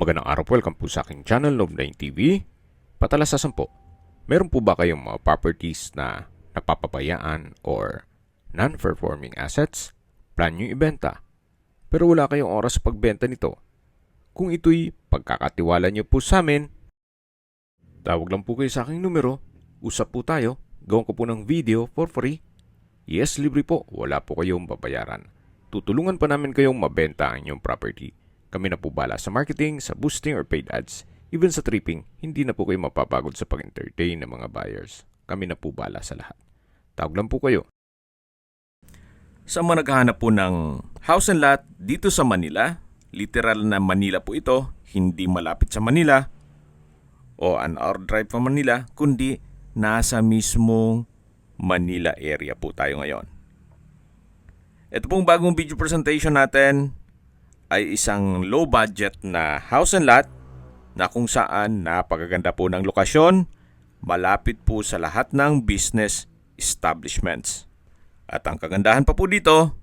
Magandang araw po, welcome po sa aking channel, Love9 TV. Patalasasan po, meron po ba kayong mga properties na napapabayaan or non-performing assets? Plan nyo ibenta, pero wala kayong oras sa pagbenta nito. Kung ito'y pagkakatiwala nyo po sa amin, tawag lang po kayo sa aking numero, usap po tayo, gawin ko po ng video for free. Yes, libre po, wala po kayong babayaran. Tutulungan pa namin kayong mabenta ang inyong property. Kami na po bala sa marketing, sa boosting or paid ads. Even sa tripping, hindi na po kayo mapapagod sa pag-entertain ng mga buyers. Kami na po bala sa lahat. Tawag lang po kayo. Sa mga naghahanap po ng house and lot dito sa Manila, literal na Manila po ito, hindi malapit sa Manila o an hour drive pa Manila, kundi nasa mismong Manila area po tayo ngayon. Ito pong bagong video presentation natin ay isang low budget na house and lot na kung saan napakaganda po ng lokasyon, malapit po sa lahat ng business establishments. At ang kagandahan pa po dito,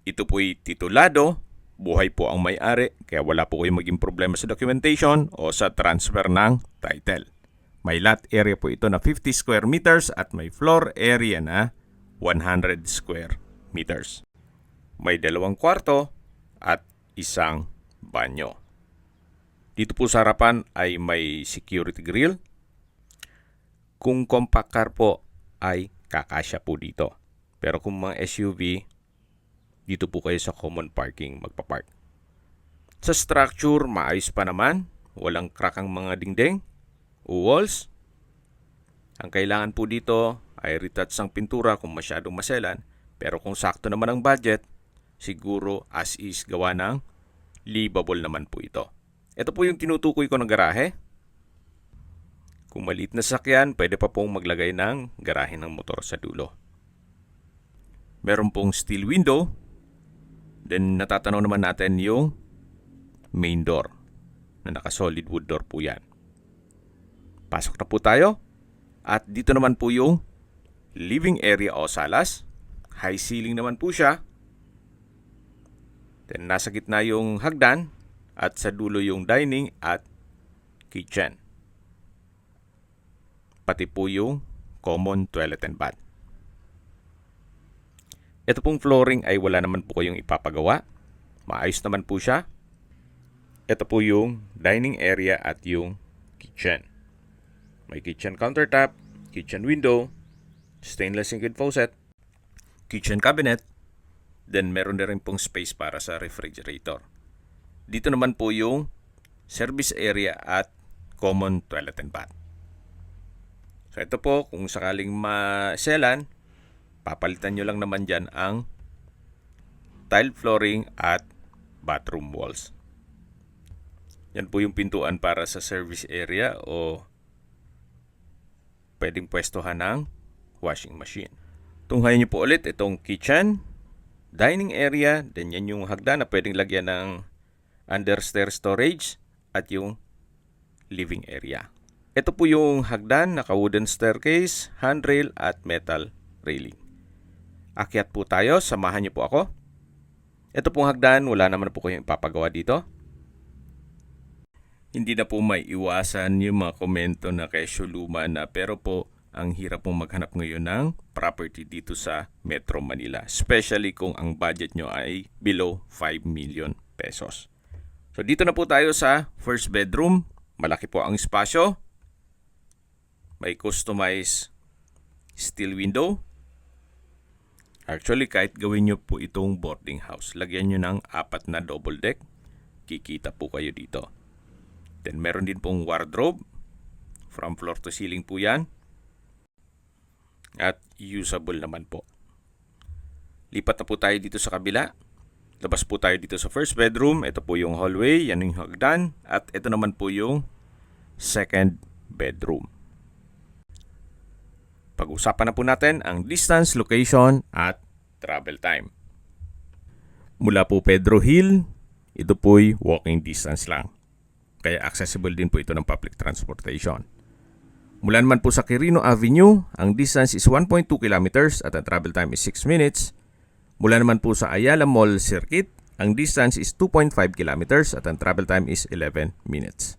ito po'y titulado, buhay po ang may-ari, kaya wala po kayong maging problema sa documentation o sa transfer ng title. May lot area po ito na 50 square meters at may floor area na 100 square meters. May 2 kwarto at isang banyo. Dito po sa harapan ay may security grill. Kung compact car po ay kakasya po dito. Pero kung mga SUV, dito po kayo sa common parking magpapark. Sa structure, maayos pa naman. Walang crack ang mga dingding o walls. Ang kailangan po dito ay retouch ang pintura kung masyadong maselan. Pero kung sakto naman ang budget, siguro as is gawa ng livable naman po ito. Ito po yung tinutukoy ko ng garahe. Kung maliit na sasakyan, pwede pa pong maglagay ng garahe ng motor sa dulo. Meron pong steel window. Then natatanaw naman natin yung main door na naka-solid wood door po yan. Pasok na po tayo. At dito naman po yung living area o salas. High ceiling naman po siya. Then nasa gitna yung hagdan at sa dulo yung dining at kitchen. Pati po yung common toilet and bath. Ito pong flooring ay wala naman po kayong ipapagawa. Maayos naman po siya. Ito po yung dining area at yung kitchen. May kitchen countertop, kitchen window, stainless sink and faucet, kitchen cabinet. Then meron na rin pong space para sa refrigerator. Dito naman po yung service area at common toilet and bath. So ito po, kung sakaling maselan, papalitan nyo lang naman dyan ang tile flooring at bathroom walls. Yan po yung pintuan para sa service area o pwedeng pwestohan ng washing machine. Tunghayin nyo po ulit itong kitchen, dining area, then yan yung hagdan na pwedeng lagyan ng understair storage at yung living area. Ito po yung hagdan, naka-wooden staircase, handrail at metal railing. Akyat po tayo, samahan niyo po ako. Ito pong hagdan, wala naman po kayong ipapagawa dito. Hindi na po may iwasan yung mga komento na kesyo luma na, pero po ang hirap pong maghanap ngayon ng property dito sa Metro Manila. Especially kung ang budget nyo ay below 5 million pesos. So dito na po tayo sa first bedroom. Malaki po ang espasyo. May customized steel window. Actually, kahit gawin nyo po itong boarding house, lagyan nyo ng 4 na double deck. Kikita po kayo dito. Then meron din pong wardrobe. From floor to ceiling po yan. At usable naman po. Lipat na po tayo dito sa kabila. Labas po tayo dito sa first bedroom. Ito po yung hallway. Yan yung hagdan. At ito naman po yung second bedroom. Pag-usapan na po natin ang distance, location at travel time. Mula po Pedro Hill, ito po'y walking distance lang. Kaya accessible din po ito ng public transportation. Mula naman po sa Quirino Avenue, ang distance is 1.2 kilometers at ang travel time is 6 minutes. Mula naman po sa Ayala Mall Circuit, ang distance is 2.5 kilometers at ang travel time is 11 minutes.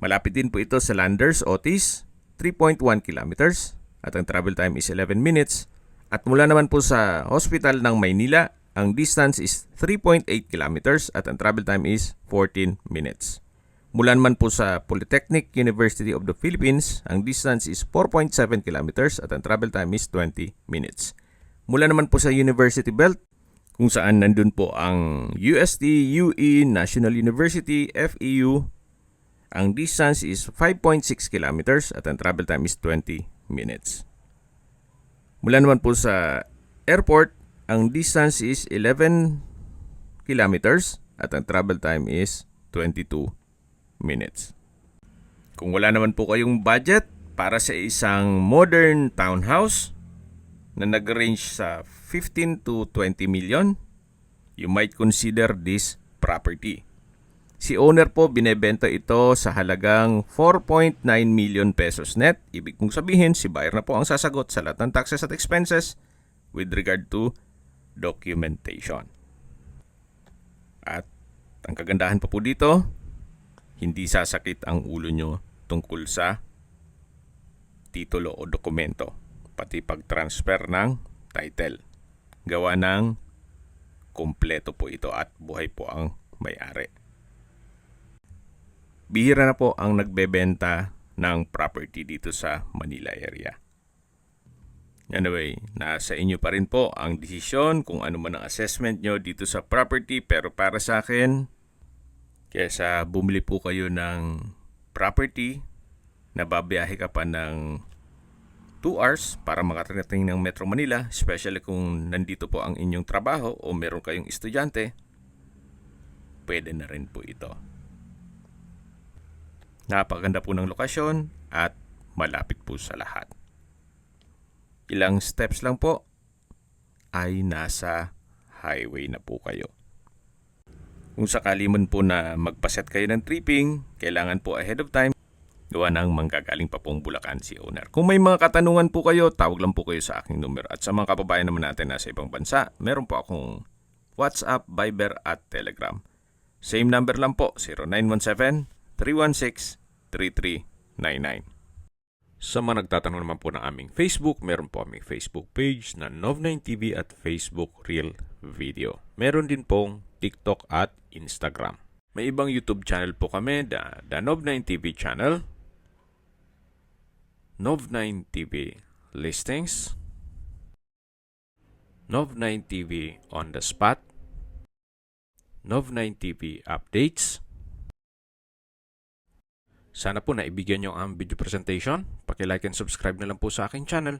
Malapit din po ito sa Landers Otis, 3.1 kilometers at ang travel time is 11 minutes. At mula naman po sa Hospital ng Maynila, ang distance is 3.8 kilometers at ang travel time is 14 minutes. Mula naman po sa Polytechnic University of the Philippines, ang distance is 4.7 kilometers at ang travel time is 20 minutes. Mula naman po sa University Belt, kung saan nandun po ang UST, UE, National University, FEU, ang distance is 5.6 kilometers at ang travel time is 20 minutes. Mula naman po sa airport, ang distance is 11 kilometers at ang travel time is 22 minutes. Kung wala naman po kayong budget para sa isang modern townhouse na nag-range sa 15 to 20 million, you might consider this property. Si owner po binebenta ito sa halagang 4.9 million pesos net. Ibig kong sabihin, si buyer na po ang sasagot sa lahat ng taxes at expenses with regard to documentation. At ang kagandahan pa po dito, hindi sasakit ang ulo nyo tungkol sa titulo o dokumento, pati pag-transfer ng title. Gawa ng kumpleto po ito at buhay po ang may-ari. Bihira na po ang nagbebenta ng property dito sa Manila area. Anyway, nasa inyo pa rin po ang desisyon kung ano man ang assessment nyo dito sa property, pero para sa akin, kaysa bumili po kayo ng property na babiyahe ka pa ng 2 hours para makarating ng Metro Manila, especially kung nandito po ang inyong trabaho o meron kayong estudyante, pwede na rin po ito. Napakaganda po ng lokasyon at malapit po sa lahat. Ilang steps lang po ay nasa highway na po kayo. Kung sakali man po na magpaset kayo ng tripping, kailangan po ahead of time, gawa ng manggagaling pa pong Bulacan si owner. Kung may mga katanungan po kayo, tawag lang po kayo sa aking numero. At sa mga kababayan naman natin nasa ibang bansa, meron po akong WhatsApp, Viber at Telegram. Same number lang po, 0917-316-3399. Sa mga nagtatanong naman po ng aming Facebook, meron po aming Facebook page na Nov9TV at Facebook Real Video. Meron din pong TikTok at Instagram. May ibang YouTube channel po kami, the Nov9TV channel, Nov9TV Listings, Nov9TV On The Spot, Nov9TV Updates. Sana po naibigyan nyo ang video presentation. Paki-like and subscribe na lang po sa aking channel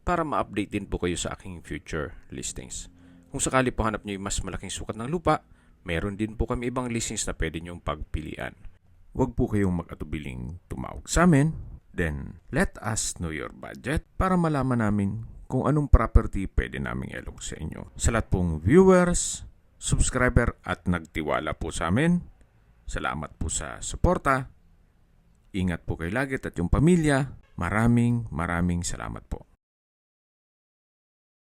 para ma-update din po kayo sa aking future listings. Kung sakali po hanap nyo yung mas malaking sukat ng lupa, meron din po kami ibang listings na pwede nyong pagpilian. Huwag po kayong mag-atubiling tumawag sa amin. Then, let us know your budget para malaman namin kung anong property pwede naming ilog sa inyo. Sa lahat pong viewers, subscriber at nagtiwala po sa amin, salamat po sa suporta. Ingat po kayo lagi at yung pamilya. Maraming salamat po.